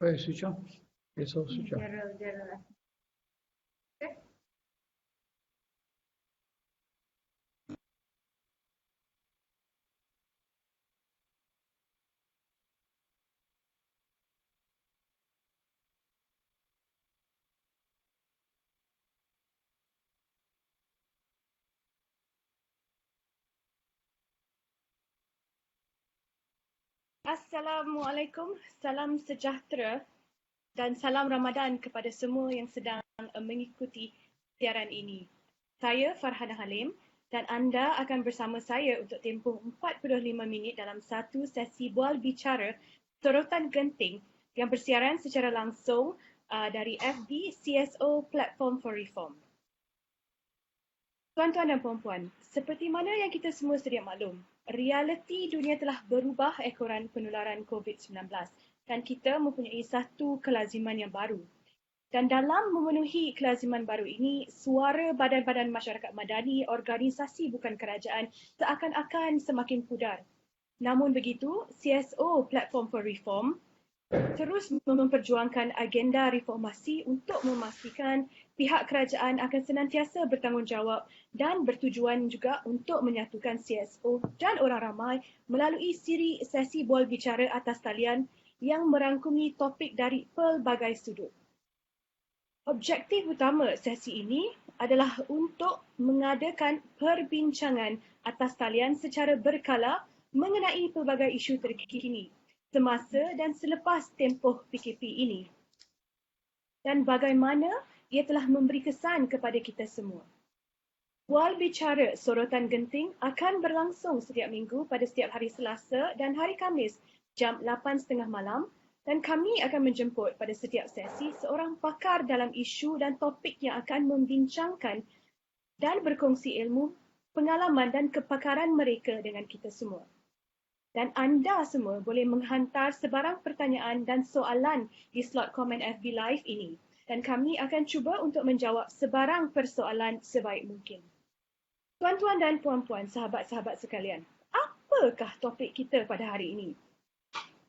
Ouais, switch on. It's all switch on. Assalamualaikum, salam sejahtera dan salam Ramadan kepada semua yang sedang mengikuti siaran ini. Saya Farhana Halim dan anda akan bersama saya untuk tempoh 45 minit dalam satu sesi bual bicara sorotan genting yang bersiaran secara langsung dari FB CSO Platform for Reform. Tuan-tuan dan puan-puan, seperti mana yang kita semua sedia maklum, realiti dunia telah berubah ekoran penularan COVID-19 dan kita mempunyai satu kelaziman yang baru. Dan dalam memenuhi kelaziman baru ini, suara badan-badan masyarakat madani, organisasi bukan kerajaan seakan-akan semakin pudar. Namun begitu, CSO Platform for Reform terus memperjuangkan agenda reformasi untuk memastikan pihak kerajaan akan senantiasa bertanggungjawab dan bertujuan juga untuk menyatukan CSO dan orang ramai melalui sesi bual bicara atas talian yang merangkumi topik dari pelbagai sudut. Objektif utama sesi ini adalah untuk mengadakan perbincangan atas talian secara berkala mengenai pelbagai isu terkini semasa dan selepas tempoh PKP ini dan bagaimana ia telah memberi kesan kepada kita semua. Bual bicara sorotan genting akan berlangsung setiap minggu pada setiap hari Selasa dan hari Khamis jam 8.30 malam dan kami akan menjemput pada setiap sesi seorang pakar dalam isu dan topik yang akan membincangkan dan berkongsi ilmu, pengalaman dan kepakaran mereka dengan kita semua. Dan anda semua boleh menghantar sebarang pertanyaan dan soalan di slot komen FB Live ini. Dan kami akan cuba untuk menjawab sebarang persoalan sebaik mungkin. Tuan-tuan dan puan-puan, sahabat-sahabat sekalian, apakah topik kita pada hari ini?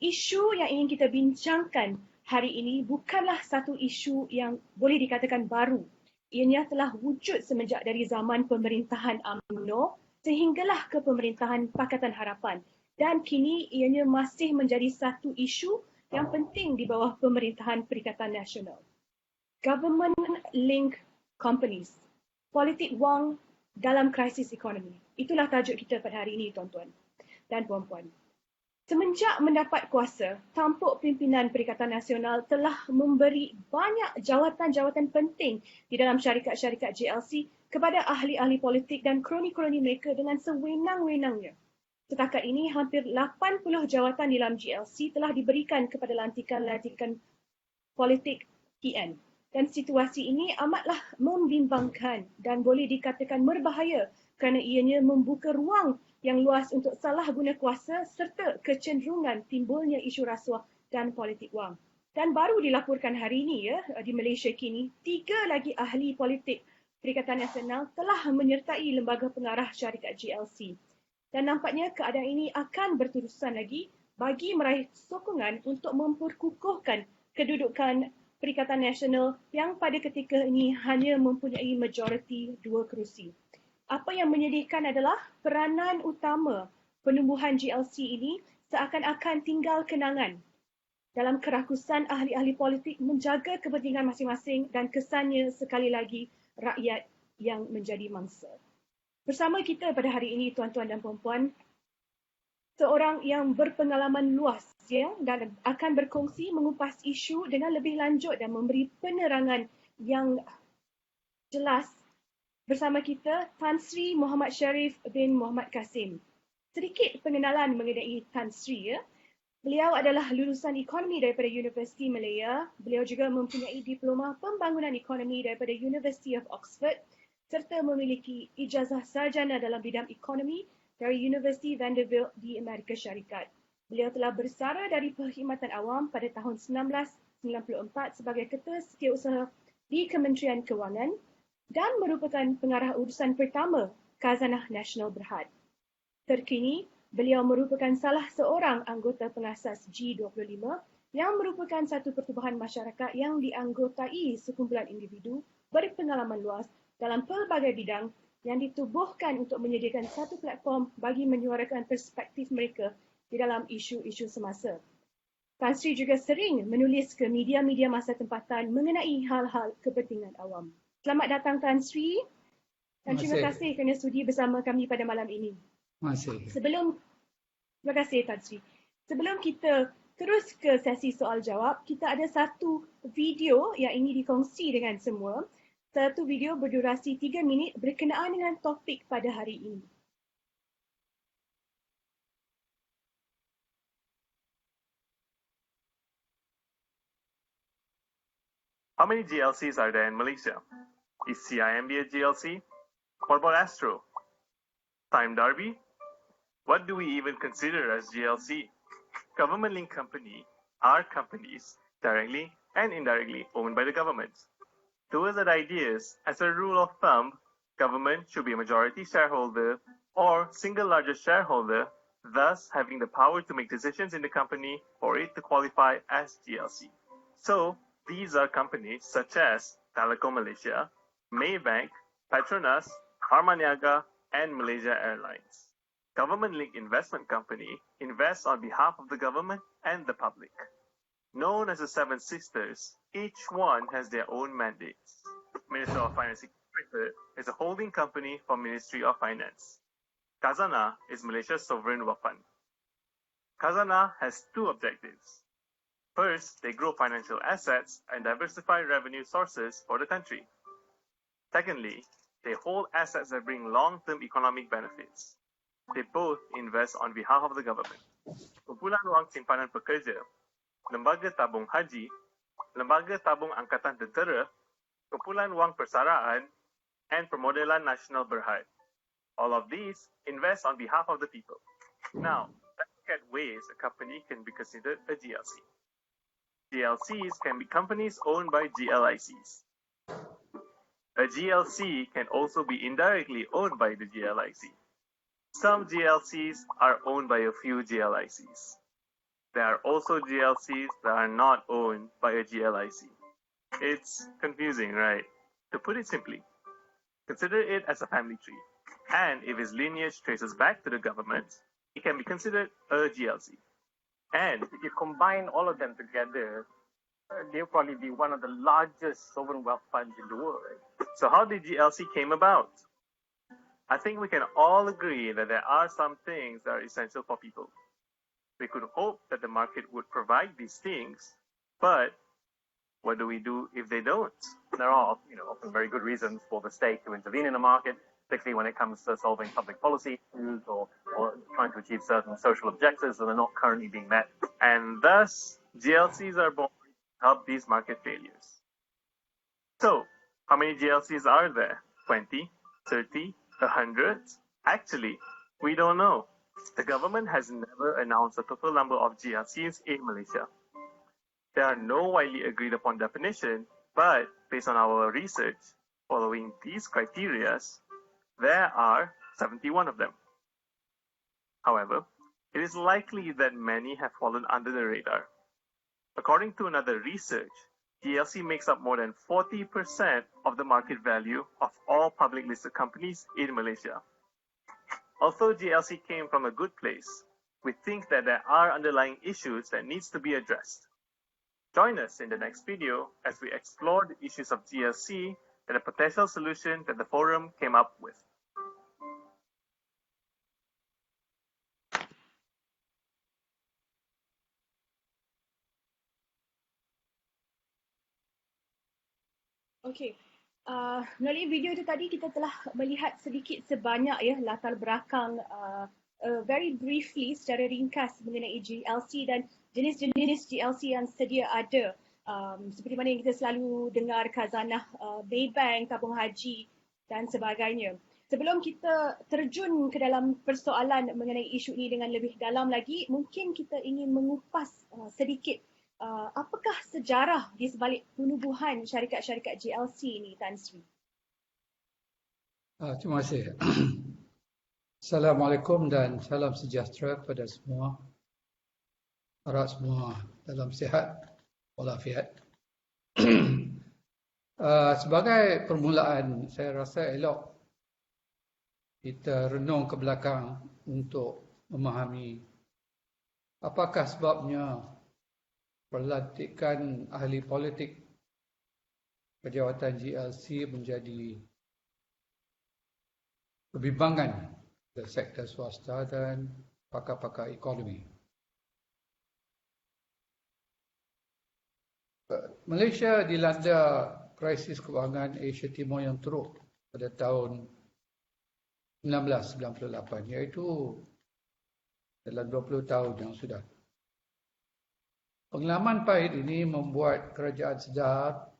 Isu yang ingin kita bincangkan hari ini bukanlah satu isu yang boleh dikatakan baru. Ianya telah wujud semenjak dari zaman pemerintahan UMNO sehinggalah ke pemerintahan Pakatan Harapan. Dan kini ianya masih menjadi satu isu yang penting di bawah pemerintahan Perikatan Nasional. Government Link Companies, politik wang dalam krisis ekonomi. Itulah tajuk kita pada hari ini, tuan-tuan dan puan-puan. Semenjak mendapat kuasa, tampuk pimpinan Perikatan Nasional telah memberi banyak jawatan-jawatan penting di dalam syarikat-syarikat JLC kepada ahli-ahli politik dan kroni-kroni mereka dengan sewenang-wenangnya. Setakat ini, hampir 80 jawatan di dalam GLC telah diberikan kepada lantikan-lantikan politik PN. Dan situasi ini amatlah membimbangkan dan boleh dikatakan berbahaya kerana ianya membuka ruang yang luas untuk salah guna kuasa serta kecenderungan timbulnya isu rasuah dan politik wang. Dan baru dilaporkan hari ini di Malaysia kini, 3 lagi ahli politik Perikatan Nasional telah menyertai lembaga pengarah syarikat GLC. Dan nampaknya keadaan ini akan berterusan lagi bagi meraih sokongan untuk memperkukuhkan kedudukan Perikatan Nasional yang pada ketika ini hanya mempunyai majoriti 2 kerusi. Apa yang menyedihkan adalah peranan utama penumbuhan GLC ini seakan-akan tinggal kenangan dalam kerakusan ahli-ahli politik menjaga kepentingan masing-masing dan kesannya sekali lagi rakyat yang menjadi mangsa. Bersama kita pada hari ini, tuan-tuan dan puan-puan, seorang yang berpengalaman luas dan akan berkongsi mengupas isu dengan lebih lanjut dan memberi penerangan yang jelas. Bersama kita, Tan Sri Muhammad Sharif bin Muhammad Kasim. Sedikit pengenalan mengenai Tan Sri. Beliau adalah lulusan ekonomi daripada Universiti Malaya. Beliau juga mempunyai diploma pembangunan ekonomi daripada University of Oxford serta memiliki ijazah sarjana dalam bidang ekonomi dari Universiti Vanderbilt di Amerika Syarikat. Beliau telah bersara dari Perkhidmatan Awam pada tahun 1994 sebagai Ketua Setiausaha di Kementerian Kewangan. dan merupakan pengarah urusan pertama Khazanah Nasional Berhad. Terkini, beliau merupakan salah seorang anggota pengasas G25 yang merupakan satu pertubuhan masyarakat yang dianggotai sekumpulan individu berpengalaman luas dalam pelbagai bidang yang ditubuhkan untuk menyediakan satu platform bagi menyuarakan perspektif mereka di dalam isu-isu semasa. Tan Sri juga sering menulis ke media-media masa tempatan mengenai hal-hal kepentingan awam. Selamat datang Tan Sri dan terima kasih kerana sudi bersama kami pada malam ini. Terima kasih Tan Sri. Sebelum kita terus ke sesi soal jawab, kita ada satu video yang ingin dikongsi dengan semua. Satu video berdurasi 3 minit berkenaan dengan topik pada hari ini. How many GLCs are there in Malaysia? Is CIMB a GLC? What about Astro? Time Derby? What do we even consider as GLC? Government-linked company are companies directly and indirectly owned by the government. Towards that ideas, as a rule of thumb, government should be a majority shareholder or single largest shareholder, thus having the power to make decisions in the company for it to qualify as GLC. So, these are companies such as Telekom Malaysia, Maybank, Petronas, Armaniaga, and Malaysia Airlines. Government-linked investment company invests on behalf of the government and the public. Known as the Seven Sisters, each one has their own mandates. Minister of Finance Incorporated is a holding company for Ministry of Finance. Khazanah is Malaysia's sovereign wealth fund. Khazanah has two objectives. First, they grow financial assets and diversify revenue sources for the country. Secondly, they hold assets that bring long-term economic benefits. They both invest on behalf of the government. Kumpulan Wang Simpanan Pekerja, Lembaga Tabung Haji, Lembaga Tabung Angkatan Tentera, Kumpulan Wang Persaraan, and Permodalan Nasional Berhad. All of these invest on behalf of the people. Now, let's look at ways a company can be considered a GLC. GLCs can be companies owned by GLICs. A GLC can also be indirectly owned by the GLIC. Some GLCs are owned by a few GLICs. There are also GLCs that are not owned by a GLIC. It's confusing, right? To put it simply, consider it as a family tree. And if its lineage traces back to the government, it can be considered a GLC. And if you combine all of them together, they'll probably be one of the largest sovereign wealth funds in the world. So how did GLC came about? I think we can all agree that there are some things that are essential for people. We could hope that the market would provide these things, but what do we do if they don't? There are, often very good reasons for the state to intervene in the market, particularly when it comes to solving public policy issues or trying to achieve certain social objectives that are not currently being met. And thus, GLCs are born to help these market failures. So, how many GLCs are there? 20, 30, 100? Actually, we don't know. The government has never announced a total number of GLCs in Malaysia. There are no widely agreed upon definition, but based on our research, following these criteria, there are 71 of them. However, it is likely that many have fallen under the radar. According to another research, GLC makes up more than 40% of the market value of all public listed companies in Malaysia. Although GLC came from a good place, we think that there are underlying issues that needs to be addressed. Join us in the next video as we explore the issues of GLC and the potential solution that the forum came up with. Okey. Melalui video itu tadi kita telah melihat sedikit sebanyak latar belakang very briefly secara ringkas mengenai GLC dan jenis-jenis GLC yang sedia ada. Seperti mana yang kita selalu dengar Khazanah, Maybank, Tabung Haji dan sebagainya. Sebelum kita terjun ke dalam persoalan mengenai isu ini dengan lebih dalam lagi, mungkin kita ingin mengupas sedikit apakah sejarah di sebalik penubuhan syarikat-syarikat GLC ini, Tan Sri? Terima kasih. Assalamualaikum dan salam sejahtera kepada semua. Harap semua dalam sihat walafiat. Sebagai permulaan, saya rasa elok kita renung ke belakang untuk memahami apakah sebabnya pelantikan ahli politik kejawatan GLC menjadi kebimbangan dari sektor swasta dan pakar-pakar ekonomi. Malaysia dilanda krisis kewangan Asia Timur yang teruk pada tahun 1998, iaitu dalam 20 tahun yang sudah. Pengalaman pahit ini membuat kerajaan sedar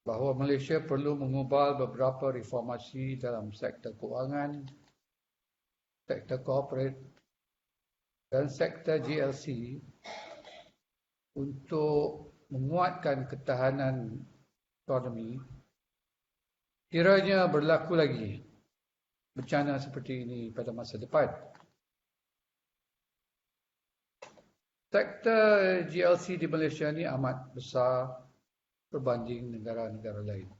bahawa Malaysia perlu mengubah beberapa reformasi dalam sektor kewangan, sektor korporat dan sektor GLC untuk menguatkan ketahanan ekonomi kiranya berlaku lagi bencana seperti ini pada masa depan. Sektor GLC di Malaysia ini amat besar berbanding negara-negara lain.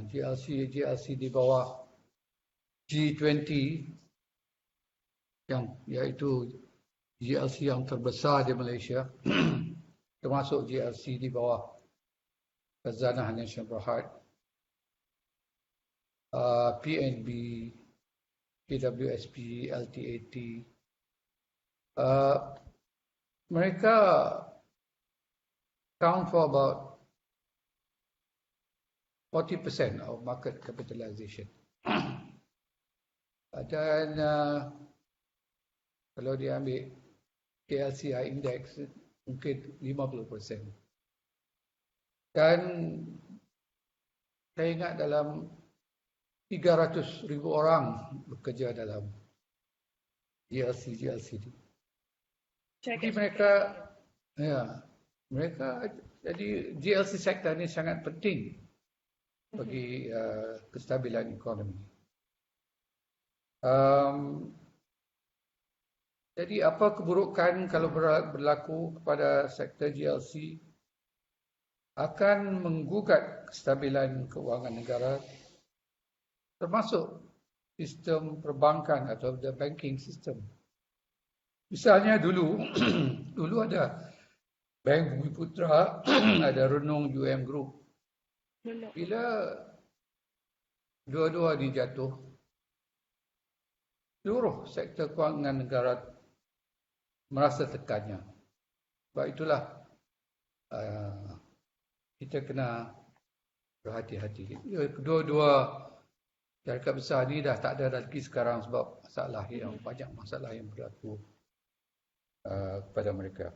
GLC di bawah G20 iaitu GLC yang terbesar di Malaysia, termasuk GLC di bawah Khazanah Nasional Berhad, PNB, KWSP, LTAT. Mereka count for about 40% of market capitalization. Dan kalau dia ambil KLCI index, mungkin 50%. Dan saya ingat dalam 300,000 orang bekerja dalam GLC ini. Jadi jadi GLC sektor ini sangat penting bagi kestabilan ekonomi. Jadi apa keburukan kalau berlaku kepada sektor GLC akan menggugat kestabilan keuangan negara, termasuk sistem perbankan atau the banking system. Misalnya dulu ada Bank Bumiputra, ada Renung UM Group. Bila dua-dua ini jatuh, seluruh sektor kewangan negara merasa tekannya. Sebab itulah kita kena berhati-hati. Kedua-dua syarikat besar ini dah tak ada lagi sekarang sebab banyak masalah yang berlaku kepada mereka.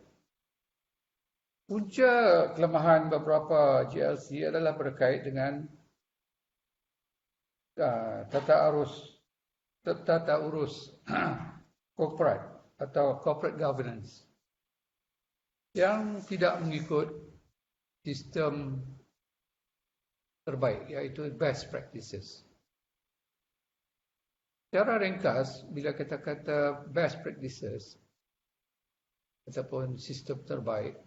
Punca kelemahan beberapa GLC adalah berkait dengan tata urus korporat atau corporate governance yang tidak mengikut sistem terbaik, iaitu best practices. Secara ringkas, bila kita kata best practices ataupun sistem terbaik,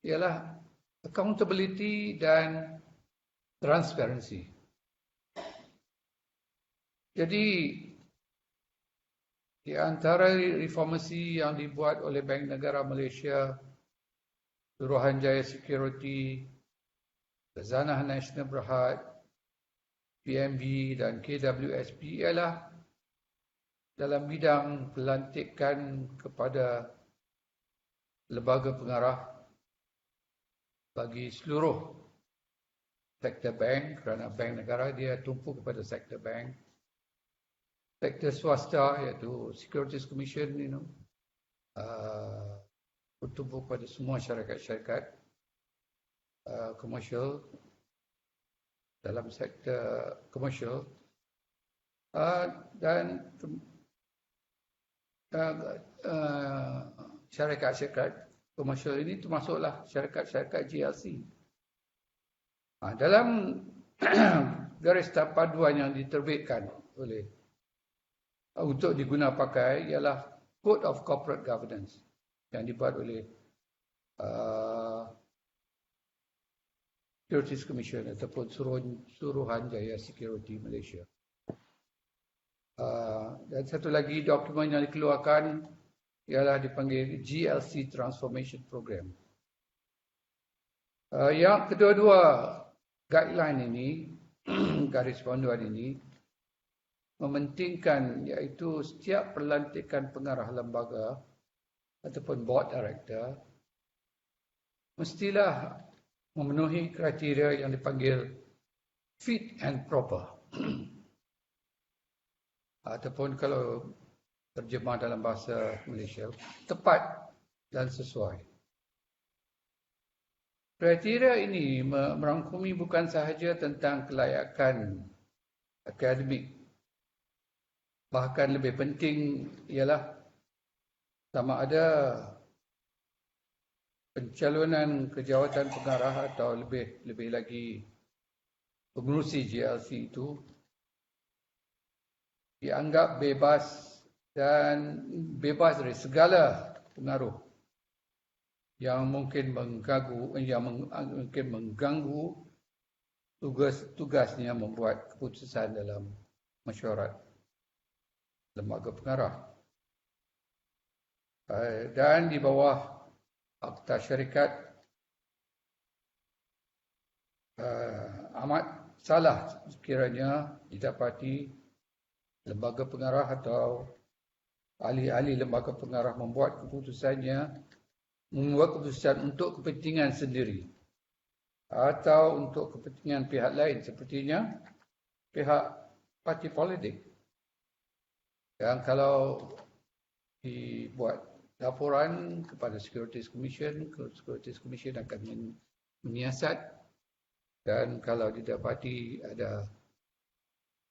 ialah accountability dan transparency. Jadi, di antara reformasi yang dibuat oleh Bank Negara Malaysia, Suruhanjaya Security, Khazanah Nasional Berhad, PNB dan KWSP ialah dalam bidang pelantikan kepada lembaga pengarah bagi seluruh sektor bank, kerana bank negara dia tumpu kepada sektor bank. Sektor swasta iaitu Securities Commission, bertumpu kepada semua syarikat-syarikat komersial dalam sektor komersial, dan syarikat-syarikat komersial ini termasuklah syarikat-syarikat GLC. Dalam garis paduan yang diterbitkan oleh untuk diguna pakai ialah Code of Corporate Governance yang dibuat oleh Securities Commission ataupun Suruhanjaya Security Malaysia. Dan satu lagi dokumen yang dikeluarkan ialah dipanggil GLC Transformation Program. Yang kedua-dua guideline ini, garis panduan ini, mementingkan iaitu setiap pelantikan pengarah lembaga ataupun board director mestilah memenuhi kriteria yang dipanggil fit and proper. Ataupun kalau terjemah dalam bahasa Malaysia, tepat dan sesuai. Kriteria ini merangkumi bukan sahaja tentang kelayakan akademik, bahkan lebih penting ialah sama ada pencalonan ke jawatan pengarah atau lebih lagi pengurusi GLC itu dianggap bebas dari segala pengaruh yang mungkin mengganggu tugasnya membuat keputusan dalam mesyuarat lembaga pengarah. Dan di bawah Akta Syarikat amat salah sekiranya didapati lembaga pengarah atau ahli-ahli lembaga pengarah membuat keputusan untuk kepentingan sendiri atau untuk kepentingan pihak lain, sepertinya pihak parti politik. Yang kalau dibuat laporan kepada Securities Commission akan menyiasat, dan kalau didapati ada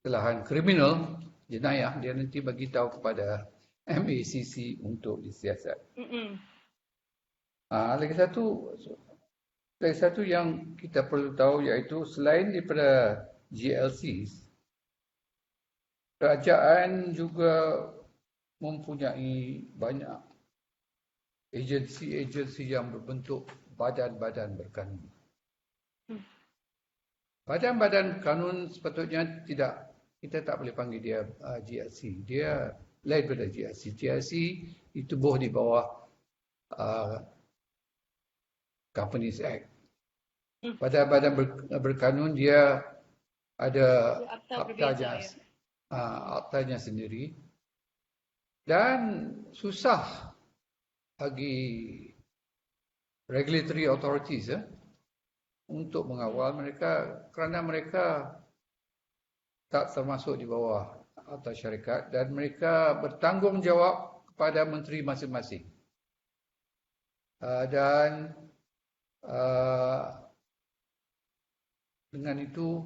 kesalahan kriminal, jenayah, dia nanti bagi tahu kepada MACC untuk disiasat. Lagi satu yang kita perlu tahu iaitu selain daripada GLCs, kerajaan juga mempunyai banyak agensi yang berbentuk badan-badan berkanun. Badan-badan kanun sepatutnya kita tak boleh panggil dia GLC. Dia lain daripada GLC. GLC ditubuh di bawah Companies Act. Badan-badan berkanun dia ada aktanya sendiri, dan susah bagi regulatory authorities untuk mengawal mereka kerana mereka tak termasuk di bawah Akta Syarikat dan mereka bertanggungjawab kepada menteri masing-masing. Dan dengan itu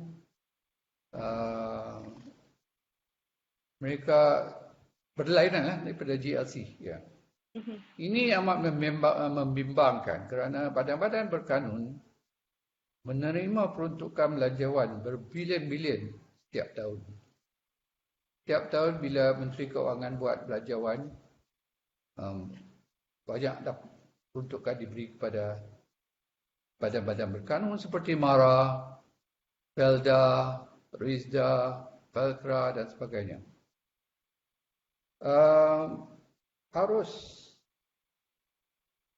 mereka berlainan daripada GLC. Ya. Ini amat membimbangkan kerana badan-badan berkanun menerima peruntukan belanjawan berbilion-bilion setiap tahun. Setiap tahun bila Menteri Keuangan buat belanjawan, banyak peruntukan diberi kepada badan-badan berkanun seperti MARA, Felda, Rizda, Felkra dan sebagainya.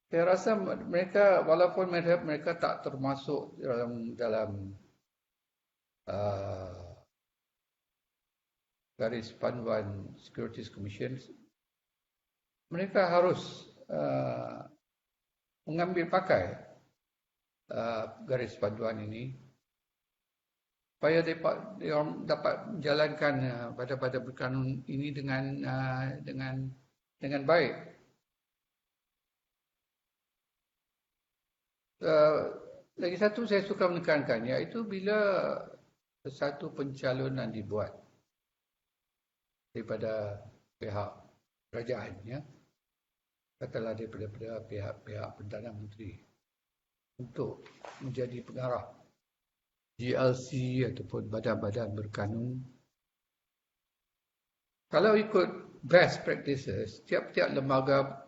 Saya rasa mereka, walaupun mereka tak termasuk dalam garis panduan Securities Commission, mereka harus mengambil pakai garis panduan ini supaya dapat menjalankan badan-badan berkanun ini dengan baik. Lagi satu saya suka menekankan, iaitu bila satu pencalonan dibuat daripada pihak kerajaan, katakanlah daripada pihak Perdana Menteri untuk menjadi pengarah GLC ataupun badan-badan berkanun, kalau ikut best practices, tiap-tiap lembaga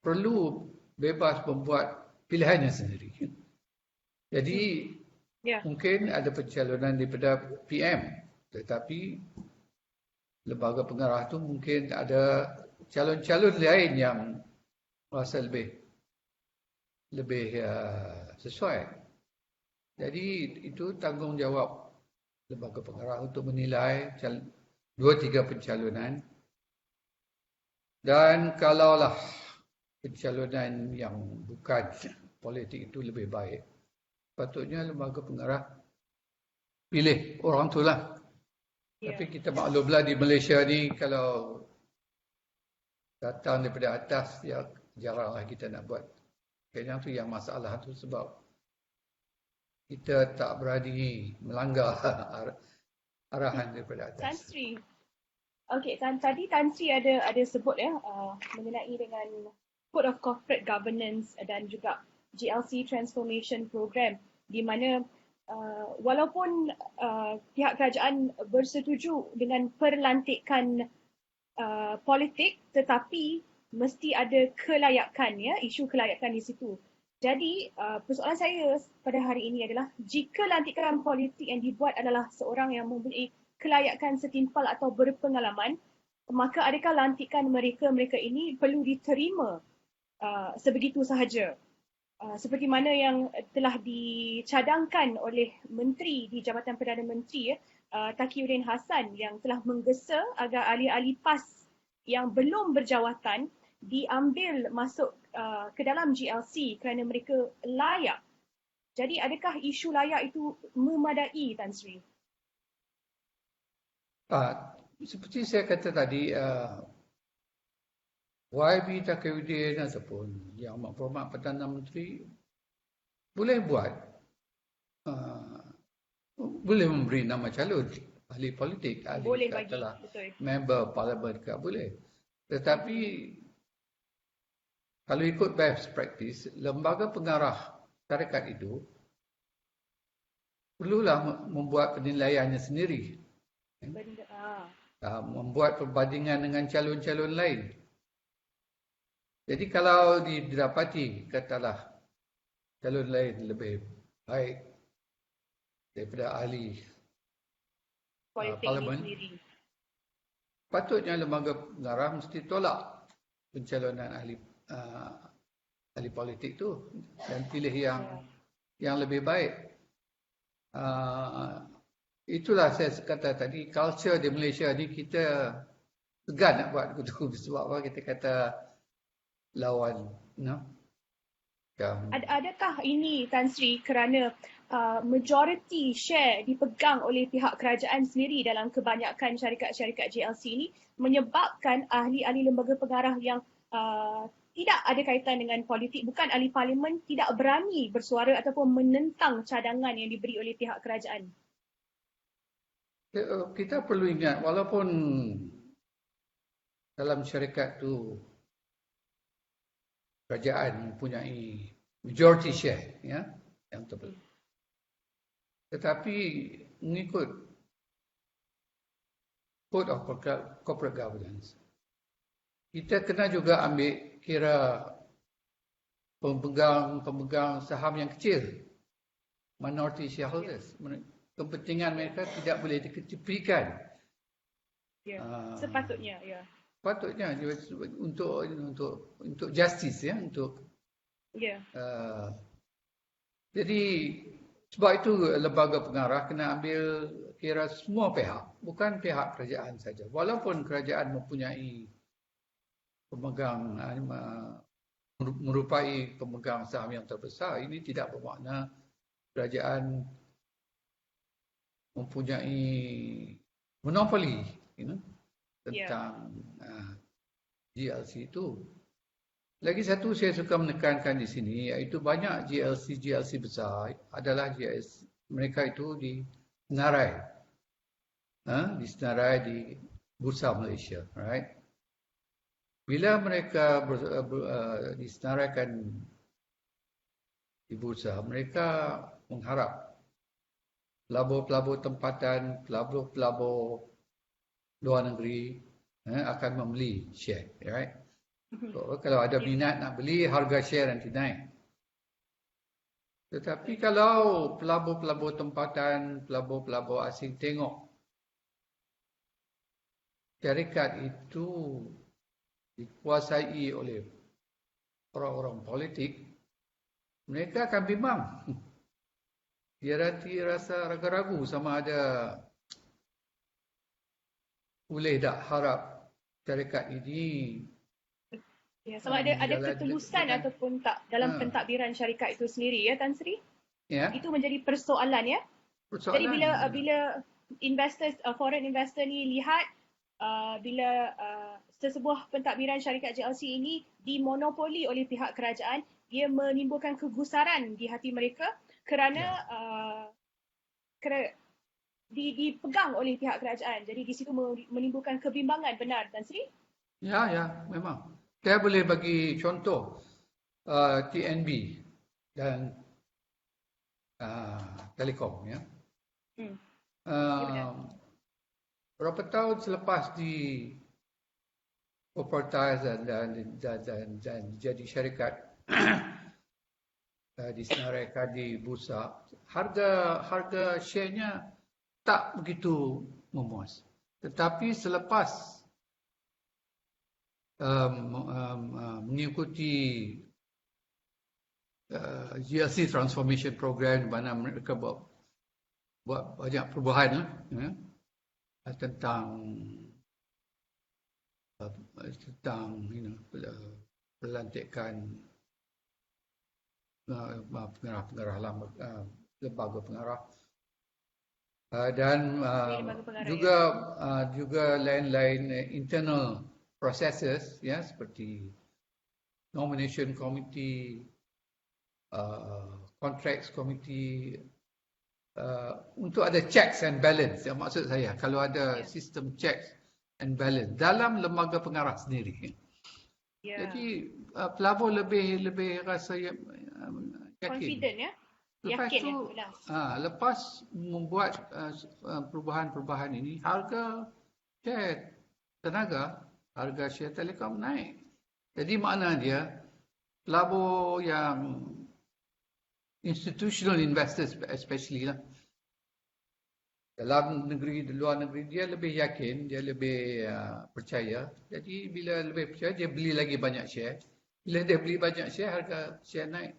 perlu bebas membuat pilihannya sendiri. Jadi mungkin ada pencalonan daripada PM, tetapi lembaga pengarah tu mungkin ada calon-calon lain yang rasa lebih sesuai. Jadi itu tanggungjawab lembaga pengarah untuk menilai 2-3 pencalonan. Dan kalaulah pencalonan yang bukan politik itu lebih baik, patutnya lembaga pengarah pilih orang tu lah. Tapi kita maklumlah di Malaysia ni kalau datang daripada atas, ya jaranglah kita nak buat. Kayaknya tu yang masalah tu sebab kita tak berani melanggar arahan daripada atas. Tan Sri. Okey, tadi Tan Sri ada sebut mengenai dengan Code of Corporate Governance dan juga GLC Transformation Program, di mana walaupun pihak kerajaan bersetuju dengan perlantikan politik, tetapi mesti ada kelayakan, isu kelayakan di situ. Jadi persoalan saya pada hari ini adalah, jika lantikan politik yang dibuat adalah seorang yang mempunyai kelayakan setimpal atau berpengalaman, maka adakah lantikan mereka ini perlu diterima sebegitu sahaja? Seperti mana yang telah dicadangkan oleh Menteri di Jabatan Perdana Menteri, Taqiyuddin Hassan, yang telah menggesa agar ahli-ahli PAS yang belum berjawatan diambil masuk ke dalam GLC kerana mereka layak. Jadi adakah isu layak itu memadai, Tan Sri? Seperti saya kata tadi, YB Taqiyuddin ataupun Yang Amat Berhormat Perdana Menteri boleh buat, boleh memberi nama calon ahli politik, ahli katalah member parlimen ke, boleh. Tetapi kalau ikut best practice, lembaga pengarah syarikat itu perlulah membuat penilaiannya sendiri. Membuat perbandingan dengan calon-calon lain. Jadi kalau didapati, katalah calon lain lebih baik daripada ahli parlimen, patutnya lembaga pengarah mesti tolak pencalonan ahli politik tu dan pilih yang lebih baik. Itulah saya kata tadi, culture di Malaysia ni kita segan nak buat begitu. Sebab apa? Kita kata lawan, Adakah ini, Tan Sri, kerana majoriti share dipegang oleh pihak kerajaan sendiri dalam kebanyakan syarikat-syarikat GLC ini, menyebabkan ahli-ahli lembaga pengarah yang tidak ada kaitan dengan politik, bukan ahli parlimen, tidak berani bersuara ataupun menentang cadangan yang diberi oleh pihak kerajaan? Kita perlu ingat, walaupun dalam syarikat tu kerajaan mempunyai majority share, yang tebal, tetapi mengikut Code of Corporate Governance, kita kena juga ambil kira pemegang saham yang kecil, minority shareholders. Kepentingan mereka tidak boleh diketepikan. Sepatutnya, Sepatutnya untuk justice, jadi sebab itu lembaga pengarah kena ambil kira semua pihak, bukan pihak kerajaan saja. Walaupun kerajaan mempunyai pemegang, merupai pemegang saham yang terbesar, ini tidak bermakna kerajaan mempunyai monopoli tentang GLC itu. Lagi satu saya suka menekankan di sini, iaitu banyak GLC besar adalah GLC, mereka itu disenarai di Bursa Malaysia, right? Bila mereka disenaraikan di bursa, mereka mengharap pelabur-pelabur tempatan, pelabur-pelabur luar negeri akan membeli share, right? So, kalau ada minat nak beli, harga share nanti naik. Tetapi kalau pelabur-pelabur tempatan, pelabur-pelabur asing tengok syarikat itu dikuasai oleh orang-orang politik, mereka akan bimbang. Dia rasa ragu-ragu sama ada boleh tak harap syarikat ini sama ada ketulusan ataupun tak dalam pentadbiran syarikat itu sendiri, ya Tan Sri? Ya. Itu menjadi persoalan, ya. Jadi bila investors, foreign investor ni lihat bila sesebuah pentadbiran syarikat JLC ini dimonopoli oleh pihak kerajaan, dia menimbulkan kegusaran di hati mereka kerana dipegang oleh pihak kerajaan. Jadi di situ menimbulkan kebimbangan, benar Tan Sri? Ya, memang. Saya boleh bagi contoh TNB dan Telekom, ya. Berapa tahun selepas di corporatize dan jadi syarikat disenaraikan di bursa, harga share-nya tak begitu memuas. Tetapi selepas mengikuti GLC Transformation Program, di mana mereka buat banyak perubahan tentang pelantikan pengarah-pengarah lembaga pengarah dan juga lain-lain internal processes, ya, seperti nomination committee, contracts committee, untuk ada checks and balance. Yang maksud saya, kalau ada sistem checks and balance dalam lembaga pengarah sendiri, jadi pelabur lebih rasa yakin. Confident, ya. Lepas yakin, tu, lepas membuat perubahan-perubahan ini, harga share tenaga, harga share Telekom naik. Jadi makna dia, pelabur yang institutional investors especially lah, dalam negeri, di luar negeri, dia lebih yakin, dia lebih percaya. Jadi bila lebih percaya, dia beli lagi banyak share. Bila dia beli banyak share, harga share naik.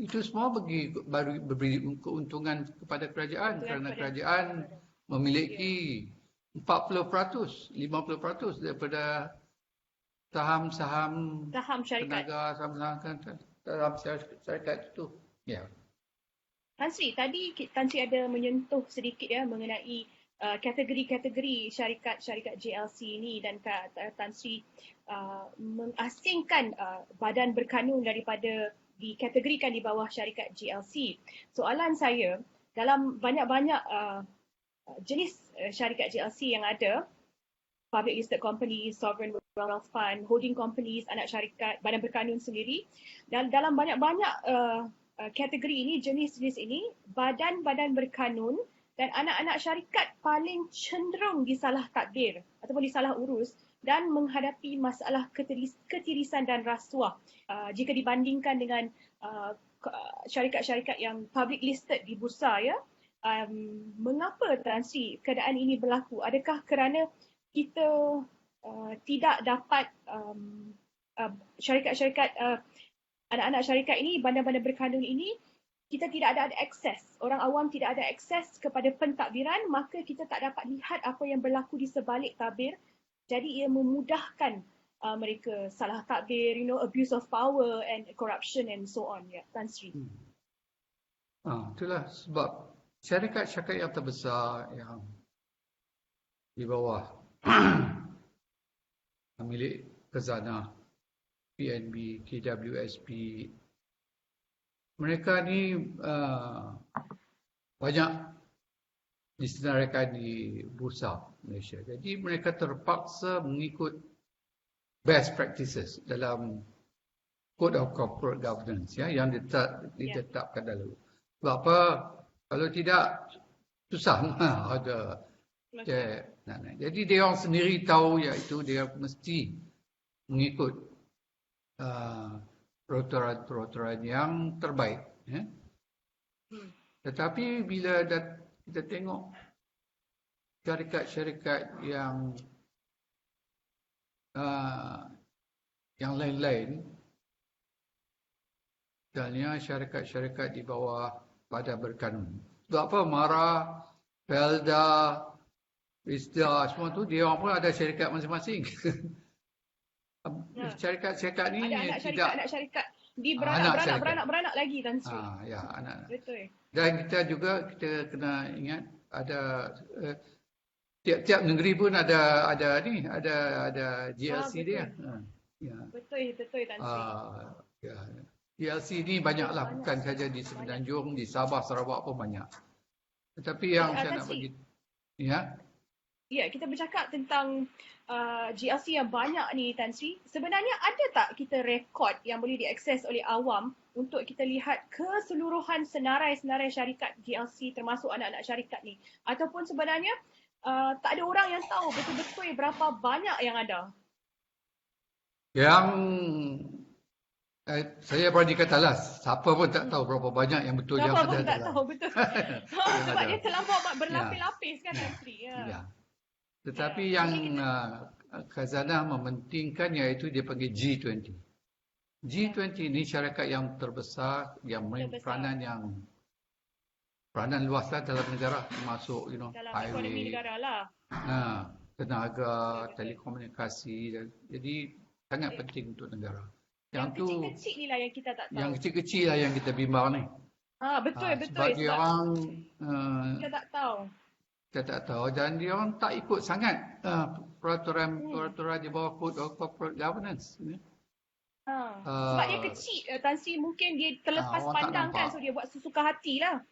Itu semua beri keuntungan kepada kerajaan, kerana kerajaan memiliki 40%, 50% daripada saham tenaga, saham syarikat itu. Ya. Tan Sri, tadi Tan Sri ada menyentuh sedikit, ya, mengenai kategori-kategori syarikat JLC ini, dan Tan Sri mengasingkan badan berkanun daripada dikategorikan di bawah syarikat JLC. Soalan saya, dalam banyak-banyak jenis syarikat JLC yang ada, public listed companies, sovereign wealth fund, holding companies, anak syarikat, badan berkanun sendiri, dan dalam banyak-banyak kategori ini, jenis-jenis ini, badan-badan berkanun dan anak-anak syarikat paling cenderung disalah tadbir ataupun disalah urus dan menghadapi masalah ketirisan dan rasuah jika dibandingkan dengan syarikat-syarikat yang public listed di bursa, ya. Mengapa Tan Sri keadaan ini berlaku? Adakah kerana kita tidak dapat syarikat-syarikat anak-anak syarikat ini, bandar-bandar berkanun ini, kita tidak ada akses, orang awam tidak ada akses kepada pentadbiran, maka kita tak dapat lihat apa yang berlaku di sebalik tabir. Jadi ia memudahkan mereka salah takbir, abuse of power and corruption and so on, ya, Tan Sri. Itulah sebab syarikat-syarikat yang terbesar yang di bawah milik khazanah, PNB, KWSP, mereka ni banyak disenaraikan di bursa Malaysia. Jadi mereka terpaksa mengikut best practices dalam Code of Corporate Governance, ya, yang ditetapkan dahulu. Sebab apa? Kalau tidak, susah ada Okey. cek. Jadi dia orang sendiri tahu iaitu dia mesti mengikut peraturan yang terbaik. Ya. Tetapi bila kita tengok syarikat-syarikat yang lain-lain, misalnya syarikat-syarikat di bawah Badan Berkanun. Sebab apa? MARA, Felda, ISDA, semua tu dia orang pun ada syarikat masing-masing. Syarikat-syarikat ni ada anak syarikat di beranak lagi Tan Sri. Ya, anak. Betul. Dan kita kena ingat ada tiap-tiap negeri pun ada GLC dia. Ya. Betul Tan Sri. Ya. GLC ni banyaklah, bukan saja di Semenanjung, di Sabah, Sarawak pun banyak. Tetapi yang saya nak bagi, Ya, kita bercakap tentang GLC yang banyak ni Tan Sri. Sebenarnya ada tak kita rekod yang boleh diakses oleh awam untuk kita lihat keseluruhan senarai-senarai syarikat GLC termasuk anak-anak syarikat ni? Ataupun sebenarnya tak ada orang yang tahu betul-betul berapa banyak yang ada? Yang saya berani katalah, siapa pun tak tahu berapa banyak yang betul yang ada. Siapa pun tak tahu betul. Sebab dia terlampau berlapis-lapis kan Tan Sri. Ya. Tetapi yang Khazanah mementingkan iaitu dia panggil G20. G20 ni syarikat yang terbesar yang main peranan luas lah dalam negara, termasuk dalam highway, ekonomi negara lah. tenaga, telekomunikasi. Jadi sangat penting untuk negara. Yang kecil-kecil ni lah yang kita tak tahu. Yang kecil-kecil lah yang kita bimbang ni. Betul. Sebab dia orang kita tak tahu. Kita tak tahu dan dia orang tak ikut sangat peraturan di bawah Code of Corporate Governance. Sebab dia kecil, Tan Sri, mungkin dia terlepas pandang kan, so dia buat sesuka hati lah.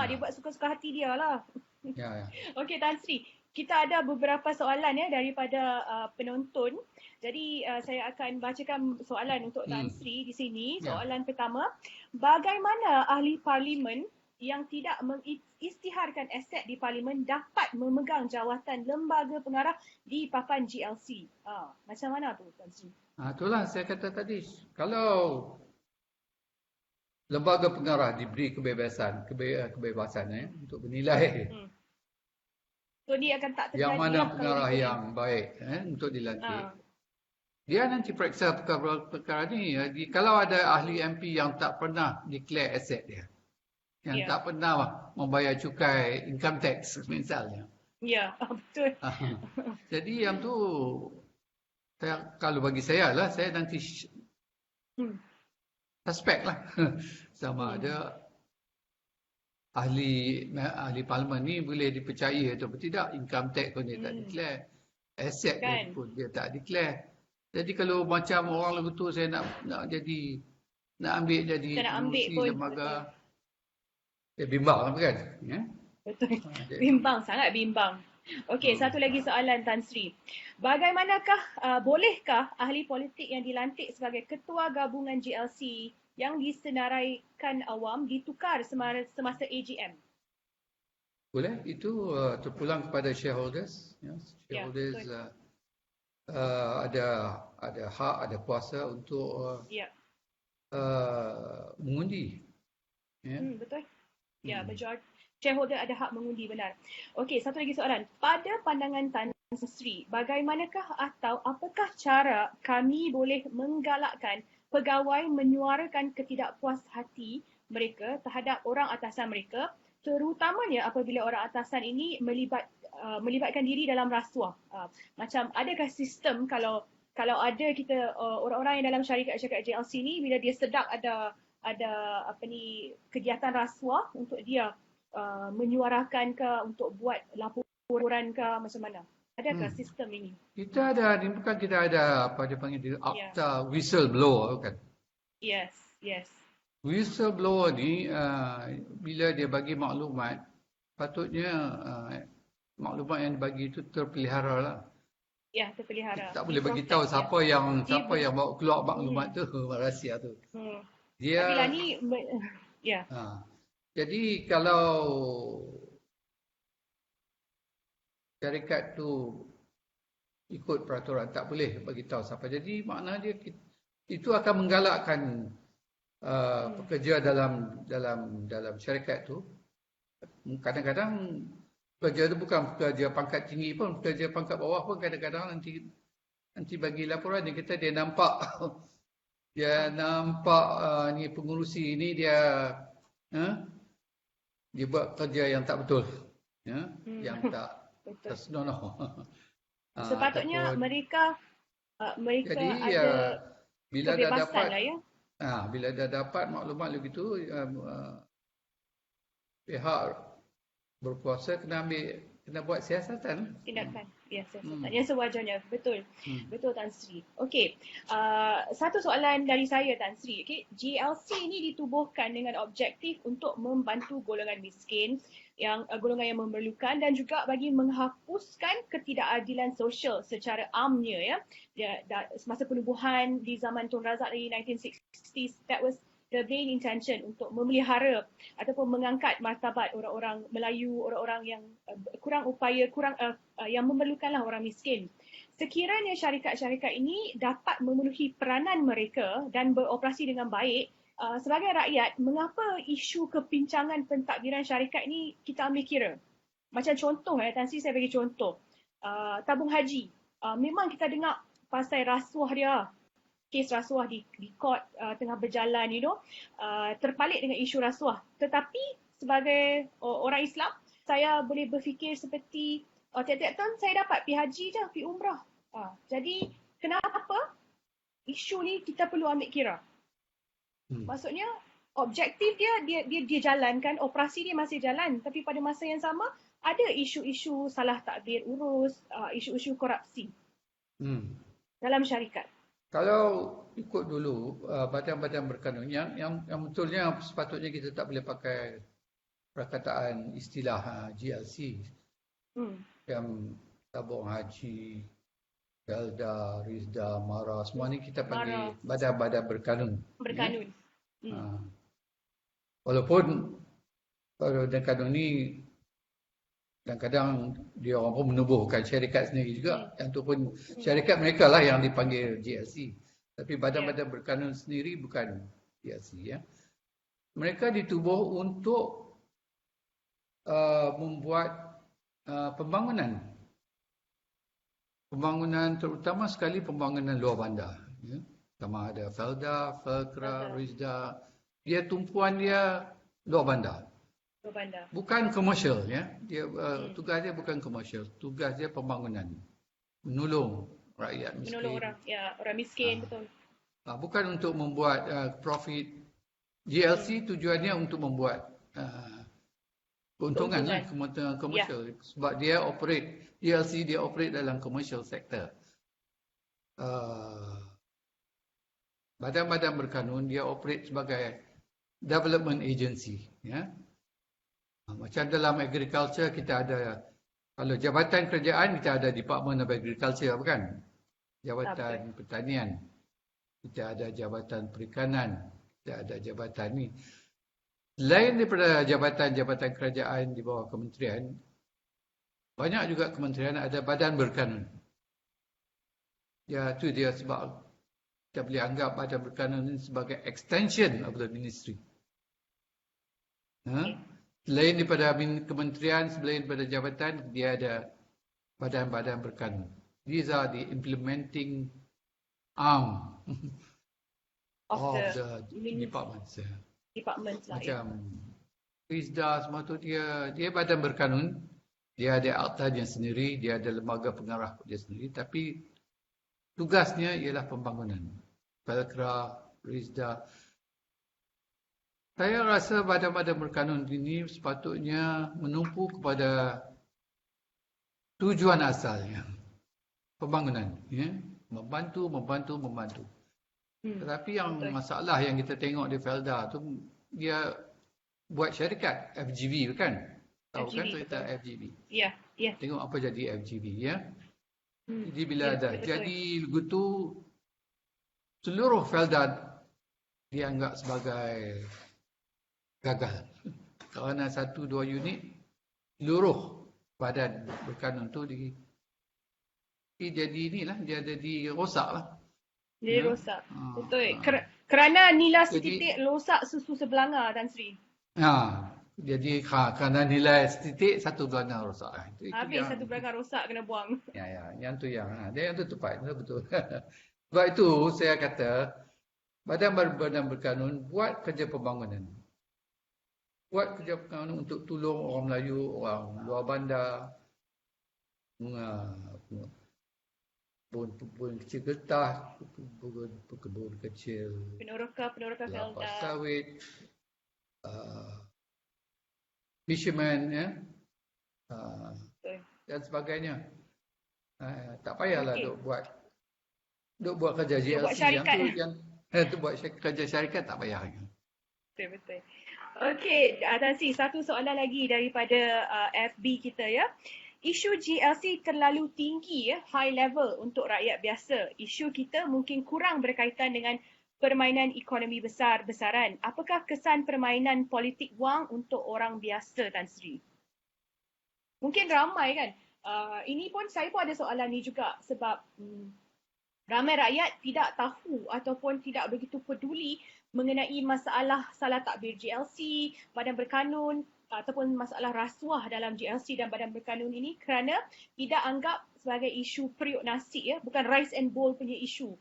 Dia buat suka-suka hati dia lah. Ya. Okey Tan Sri, kita ada beberapa soalan daripada penonton. Jadi saya akan bacakan soalan untuk Tan Sri di sini. Soalan pertama, bagaimana ahli parlimen yang tidak mengisytiharkan aset di parlimen dapat memegang jawatan lembaga pengarah di papan GLC? Macam mana tu Tan Sri? Itulah saya kata tadi. Kalau lembaga pengarah diberi kebebasan untuk menilai so dia akan tak terjadi yang mana pengarah yang baik untuk dilantik. Dia nanti periksa perkara ni. Kalau ada ahli MP yang tak pernah declare aset dia, yang tak pernah membayar cukai income tax misalnya. Ya, betul. Jadi yang tu, kalau bagi saya lah, saya nanti suspek lah. Sama ada ahli parlimen ni boleh dipercaya atau tidak. Income tax pun dia tak declare. Aset pun dia tak declare. Jadi kalau macam orang lagu tu saya nak ambil jadi pengurusi lembaga, bimbang kan? Ya? Betul. Bimbang, sangat bimbang. Okey, satu lagi soalan Tan Sri. Bagaimanakah, bolehkah ahli politik yang dilantik sebagai ketua gabungan GLC yang disenaraikan awam ditukar semasa AGM? Boleh. Itu terpulang kepada shareholders. Shareholders ada hak, ada kuasa untuk mengundi. Betul. Ya, majority shareholder ada hak mengundi, benar. Okey, satu lagi soalan. Pada pandangan Tan Sri, bagaimanakah atau apakah cara kami boleh menggalakkan pegawai menyuarakan ketidakpuashati mereka terhadap orang atasan mereka, terutamanya apabila orang atasan ini melibatkan diri dalam rasuah? Macam adakah sistem kalau ada kita orang-orang yang dalam syarikat-syarikat GLC ni, bila dia sedap ada kegiatan rasuah untuk dia menyuarakan ke, untuk buat laporan ke, macam mana? Adakah sistem ini? Kita ada, ni bukan kita ada apa dia panggil akta whistleblower kan? Yes. Whistleblower ni bila dia bagi maklumat, patutnya maklumat yang dibagi itu terpelihara lah. Ya, terpelihara. Tak boleh bagi tahu siapa yang bawa keluar maklumat tu, rahsia tu. Dia ni Jadi kalau syarikat tu ikut peraturan, tak boleh bagi tahu siapa. Jadi makna dia itu akan menggalakkan pekerja dalam syarikat tu. Kadang-kadang pekerja tu bukan pekerja pangkat tinggi pun, pekerja pangkat bawah pun kadang-kadang nanti bagi laporan dia kata dia nampak ni pengurusi ni dia buat kerja yang tak betul, yang tak senonoh. Sepatutnya mereka jadi, ada bila dah kebebasan dapat lah ya. Bila dah dapat maklumat begitu, pihak berkuasa kena buat siasatan. Tindakan. Ya, siasatan. Yang sewajarnya. Betul. Betul, Tan Sri. Okey. Satu soalan dari saya, Tan Sri. Okay. GLC ni ditubuhkan dengan objektif untuk membantu golongan miskin, golongan yang memerlukan, dan juga bagi menghapuskan ketidakadilan sosial secara amnya. Semasa penubuhan di zaman Tun Razak di 1960s, that was the main intention, untuk memelihara ataupun mengangkat martabat orang-orang Melayu, orang-orang yang yang memerlukanlah orang miskin. Sekiranya syarikat-syarikat ini dapat memenuhi peranan mereka dan beroperasi dengan baik, sebagai rakyat, mengapa isu kepincangan pentadbiran syarikat ni kita ambil kira? Macam contoh, Tan Sri, saya bagi contoh. Tabung haji. Memang kita dengar pasal rasuah dia. Kes rasuah di court tengah berjalan, terpalit dengan isu rasuah. Tetapi sebagai orang Islam, saya boleh berfikir seperti tiap-tiap tahun saya dapat pergi haji je, pergi umrah. Jadi kenapa isu ni kita perlu ambil kira? Maksudnya objektif dia jalankan, operasi dia masih jalan, tapi pada masa yang sama ada isu-isu salah takbir urus, isu-isu korupsi dalam syarikat. Kalau ikut dulu badan-badan berkanun yang betulnya sepatutnya kita tak boleh pakai perkataan istilah GLC. Yang tabung haji, Felda, Rizda, Mara, semua ni kita panggil badan-badan berkanun. Berkanun. Walaupun badan kanun ni kadang-kadang dia orang pun menubuhkan syarikat sendiri juga. Yang tu pun syarikat mereka lah yang dipanggil GLC. Tapi badan-badan berkanun sendiri bukan GLC. Mereka ditubuh untuk membuat pembangunan. Pembangunan terutama sekali pembangunan luar bandar. Sama ada Felda, Felkra, Rizda. Tumpuan dia luar bandar. Bukan komersial, tugas dia bukan komersial, tugas dia pembangunan, menolong rakyat miskin. Menolong orang miskin, betul. Bukan untuk membuat profit. GLC tujuannya untuk membuat keuntungan komersial. Sebab dia GLC dia operate dalam commercial sector. Badan-badan berkanun dia operate sebagai development agency, Macam dalam agriculture kita ada, kalau jabatan kerajaan kita ada Department of Agriculture, bukan? Jabatan Pertanian. Kita ada Jabatan Perikanan. Kita ada jabatan ni. Selain daripada jabatan-jabatan kerajaan di bawah kementerian, banyak juga kementerian ada badan berkanun. Itu dia sebab kita boleh anggap badan berkanun ini sebagai extension of the ministry. Selain daripada kementerian, selain daripada jabatan, dia ada badan-badan berkanun. These are the implementing arm of the departments. Macam Rizda semua tu dia badan berkanun. Dia ada aktanya sendiri, dia ada lembaga pengarah dia sendiri. Tapi tugasnya ialah pembangunan. Felkra, Rizda. Saya rasa badan-badan berkanun ini sepatutnya menumpu kepada tujuan asalnya. Pembangunan. Membantu. Tetapi yang masalah yang kita tengok di Felda tu, dia buat syarikat FGV, kan? Tahu kan cerita FGV? Ya. Tengok apa jadi FGV, Jadi bila dah jadi begitu, seluruh Felda dianggap sebagai gagal. Kerana 1-2 unit, seluruh badan berkanun tu jadi inilah, dia jadi rosak lah. Dia Ya. rosak. Betul. Kerana nilai Jadi- setitik rosak susu sebelanga, Tan Sri. Jadi kerana nilai setitik satu belanga rosak. Itu Habis yang- satu belanga rosak kena buang. yang tu dia yang tu tepat, betul. Sebab itu saya kata badan berkanun buat kerja pembangunan. Buat kerja pembangunan untuk tolong orang Melayu, orang luar bandar, kebun kecil getah, kebun kecil Peneroka kelapa Felda. sawit, fisherman, ya, Betul. dan sebagainya. Tak payahlah Okey. duk buat kerja Duk buat GLC syarikat. tu buat kerja syarikat tak payah. Betul. Okey, Tan Sri, satu soalan lagi daripada FB kita ya. Isu GLC terlalu tinggi ya, high level untuk rakyat biasa. Isu kita mungkin kurang berkaitan dengan permainan ekonomi besar-besaran. Apakah kesan permainan politik wang untuk orang biasa, Tan Sri? Mungkin ramai kan. Ini pun saya pun ada soalan ni juga sebab ramai rakyat tidak tahu ataupun tidak begitu peduli mengenai masalah salah takbir GLC, badan berkanun ataupun masalah rasuah dalam GLC dan badan berkanun ini kerana tidak anggap sebagai isu periuk nasi ya, bukan rice and bowl punya isu.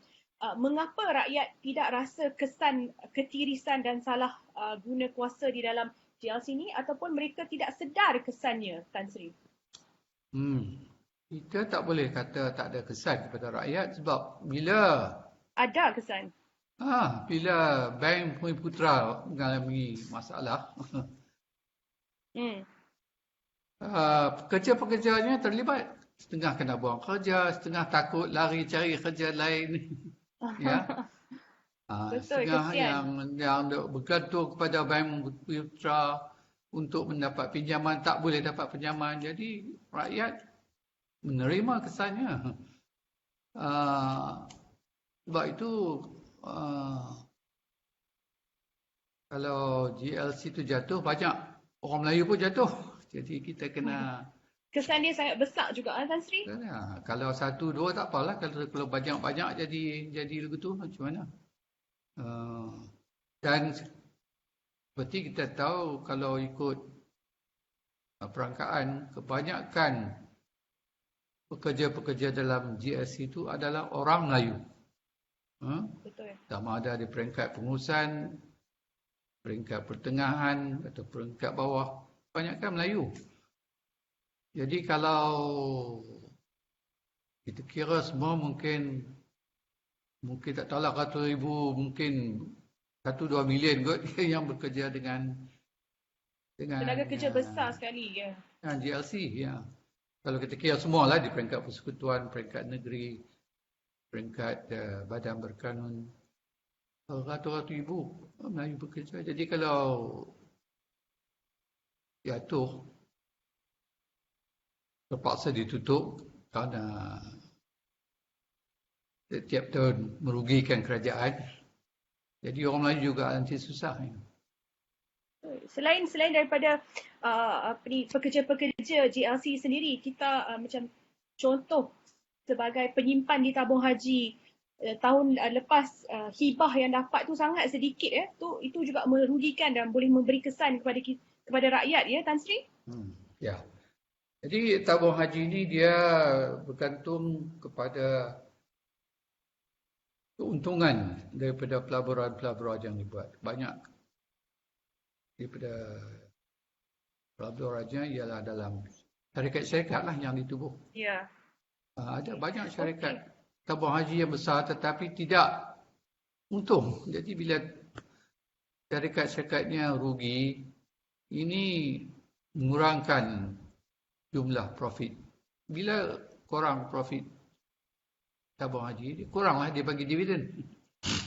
Mengapa rakyat tidak rasa kesan ketirisan dan salah guna kuasa di dalam GLC ini ataupun mereka tidak sedar kesannya, Tan Sri? Kita tak boleh kata tak ada kesan kepada rakyat sebab bila Ada kesan. bila Bank Bhumiputra mengalami masalah, pekerja-pekerjanya terlibat. Setengah kena buang kerja, setengah takut lari cari kerja lain. Ya. Betul, Setengah kesian. yang bergantung kepada Bank Bhumiputra untuk mendapat pinjaman tak boleh dapat pinjaman. Jadi rakyat menerima kesannya. Sebab itu kalau GLC tu jatuh, banyak orang Melayu pun jatuh. Jadi kita kena Kesan dia sangat besar juga, Tan Sri. kalau satu dua tak apalah, kalau banyak-banyak jadi begitu macam mana? Dan seperti kita tahu kalau ikut perangkaan, kebanyakan pekerja-pekerja dalam GLC itu adalah orang Melayu. Betul. Sama ada di peringkat pengurusan, peringkat pertengahan atau peringkat bawah, kebanyakan Melayu. Jadi kalau kita kira semua mungkin tak tahulah ratus ribu, mungkin 1-2 million kot yang bekerja dengan Tenaga kerja besar sekali ya. Dengan GLC, ya. Kalau kita kira semualah di peringkat persekutuan, peringkat negeri, peringkat badan berkanun, ratus-ratus ribu Melayu bekerja. Jadi kalau jatuh, terpaksa ditutup kerana setiap tahun merugikan kerajaan. Jadi orang Melayu juga nanti susah. Ya. Selain daripada pekerja-pekerja GLC sendiri, kita macam contoh sebagai penyimpan di tabung haji tahun lepas, hibah yang dapat tu sangat sedikit ya. Itu juga merugikan dan boleh memberi kesan kepada rakyat ya, Tan Sri? Ya. Jadi tabung haji ini dia bergantung kepada keuntungan daripada pelaburan-pelaburan yang dibuat. Banyak daripada pelaburannya ialah dalam syarikat-syarikat lah yang ditubuh. Ya. Ada banyak syarikat tabung haji yang besar tetapi tidak untung. Jadi bila syarikat-syarikatnya rugi, ini mengurangkan jumlah profit. Bila kurang profit tabung haji, kuranglah dia bagi dividen.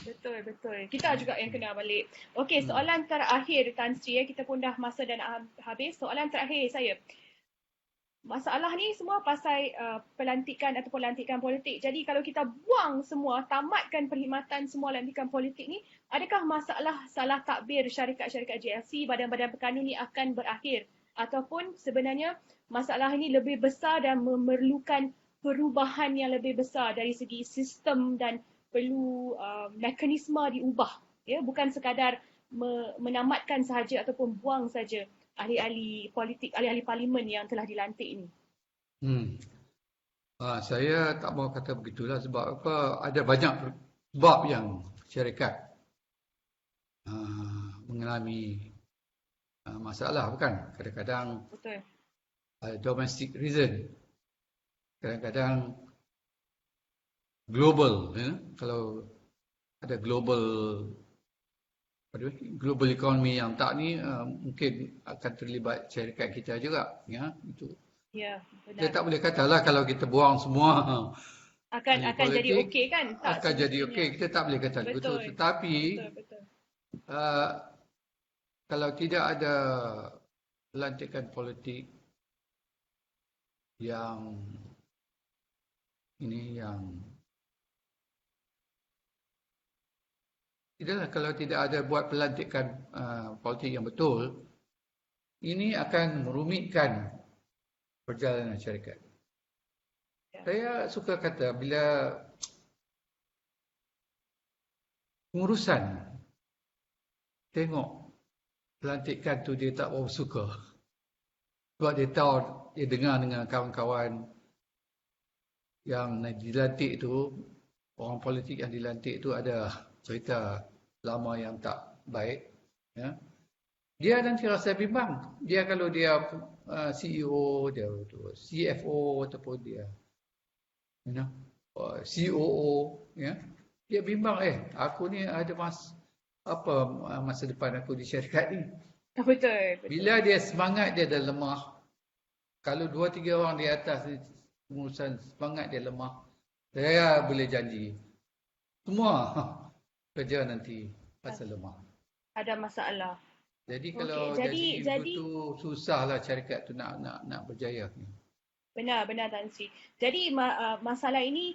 Betul. Kita juga yang kena balik. Okey, soalan terakhir Tan Sri ya. Kita pun dah masa dah nak habis. Soalan terakhir saya. Masalah ni semua pasal pelantikan ataupun lantikan politik. Jadi kalau kita buang semua, tamatkan perkhidmatan semua lantikan politik ni, adakah masalah salah takbir syarikat-syarikat GLC, badan-badan berkanun ni akan berakhir? ataupun sebenarnya masalah ini lebih besar dan memerlukan perubahan yang lebih besar dari segi sistem dan perlu mekanisme diubah, ya, bukan sekadar menamatkan sahaja ataupun buang saja ahli-ahli politik, ahli-ahli parlimen yang telah dilantik ini. Saya tak mau kata begitulah sebab apa, ada banyak sebab yang syarikat mengalami masalah, bukan? Kadang-kadang Betul. Domestic reason, kadang-kadang global, ya. Kalau ada global economy yang tak ni, mungkin akan terlibat syarikat kita juga, ya. Itu Ya, kita benar. tak boleh katalah kalau kita buang semua Akan jadi politik, okey kan? Tak akan jadi semestinya. okey. Kita tak boleh kata begitu. Betul. Tetapi Betul. kalau tidak ada pelantikan politik yang tidaklah, kalau tidak ada buat pelantikan politik yang betul, ini akan merumitkan perjalanan syarikat. Ya. Saya suka kata bila pengurusan tengok pelantikan tu dia tak berapa suka. Sebab dia tahu, dia dengar dengan kawan-kawan yang dilantik tu, orang politik yang dilantik tu ada cerita lama yang tak baik. Ya. Dia nanti rasa bimbang. Dia kalau dia CEO, dia CFO ataupun dia COO, ya, dia bimbang, aku ni ada masa depan aku di syarikat ni. Betul. Bila dia semangat dia dah lemah, kalau 2-3 orang di atas pengurusan semangat dia lemah, saya boleh janji semua kerja nanti rasa lemah. Ada masalah. Jadi kalau jadi begitu, susahlah syarikat tu nak berjaya. Benar Tan Sri. Jadi masalah ini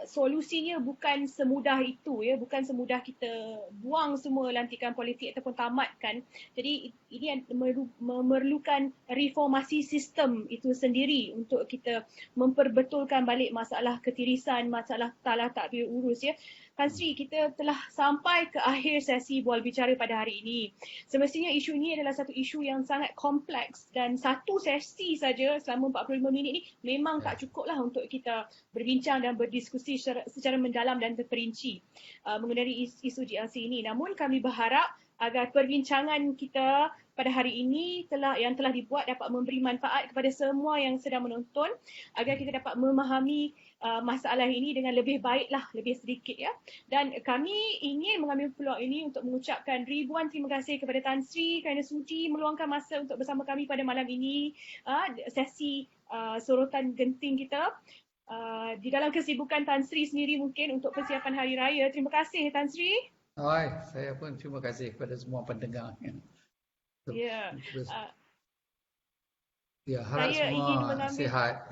solusinya bukan semudah itu, ya, bukan semudah kita buang semua lantikan politik ataupun tamatkan. Jadi ini memerlukan reformasi sistem itu sendiri untuk kita memperbetulkan balik masalah ketirisan, masalah talah takbir urus, ya. Tan Sri, kita telah sampai ke akhir sesi Bual Bicara pada hari ini. Semestinya isu ini adalah satu isu yang sangat kompleks dan satu sesi saja selama 45 minit ni memang tak cukup lah untuk kita berbincang dan berdiskusi secara mendalam dan terperinci mengenai isu GLC ini. Namun kami berharap agar perbincangan kita pada hari ini yang telah dibuat dapat memberi manfaat kepada semua yang sedang menonton agar kita dapat memahami masalah ini dengan lebih baiklah, lebih sedikit, ya. Dan kami ingin mengambil peluang ini untuk mengucapkan ribuan terima kasih kepada Tan Sri kerana sudi meluangkan masa untuk bersama kami pada malam ini, sesi sorotan genting kita. Di dalam kesibukan Tan Sri sendiri mungkin untuk persiapan Hari Raya. Terima kasih Tan Sri. Saya pun terima kasih kepada semua pendengar. Ya. Harap semua sihat.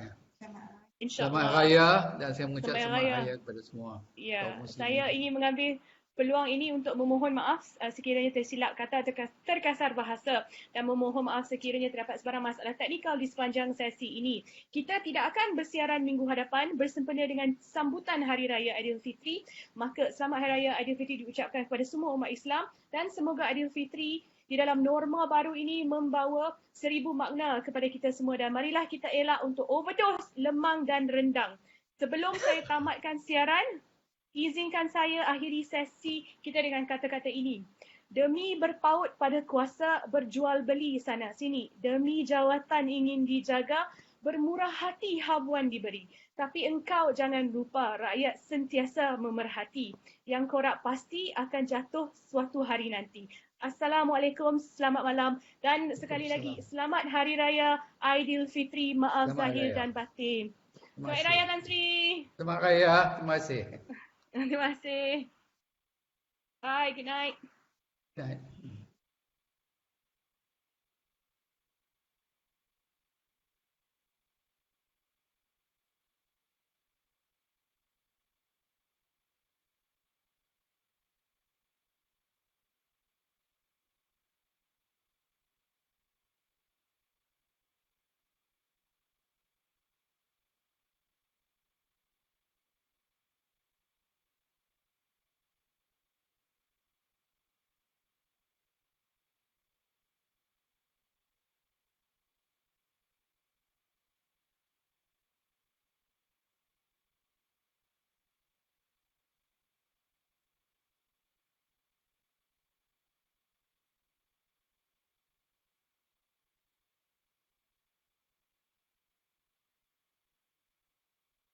InsyaAllah. Selamat Raya, dan saya mengucap selamat Raya kepada semua. Ya, saya ingin mengambil peluang ini untuk memohon maaf sekiranya tersilap kata, terkasar bahasa, dan memohon maaf sekiranya terdapat sebarang masalah teknikal di sepanjang sesi ini. Kita tidak akan bersiaran minggu hadapan bersempena dengan sambutan Hari Raya Aidilfitri. Maka selamat Hari Raya Aidilfitri diucapkan kepada semua umat Islam dan semoga Aidilfitri di dalam norma baru ini membawa 1000 makna kepada kita semua, dan marilah kita elak untuk overdose lemang dan rendang. Sebelum saya tamatkan siaran, izinkan saya akhiri sesi kita dengan kata-kata ini. Demi berpaut pada kuasa berjual beli sana sini, demi jawatan ingin dijaga, bermurah hati habuan diberi. Tapi engkau jangan lupa rakyat sentiasa memerhati. Yang korup pasti akan jatuh suatu hari nanti. Assalamualaikum, selamat malam, dan sekali lagi selamat Hari Raya Aidilfitri, maaf zahir dan batin. Selamat Raya Tan Sri. Selamat Raya, terima kasih. Terima kasih. Bye, good night. Good night.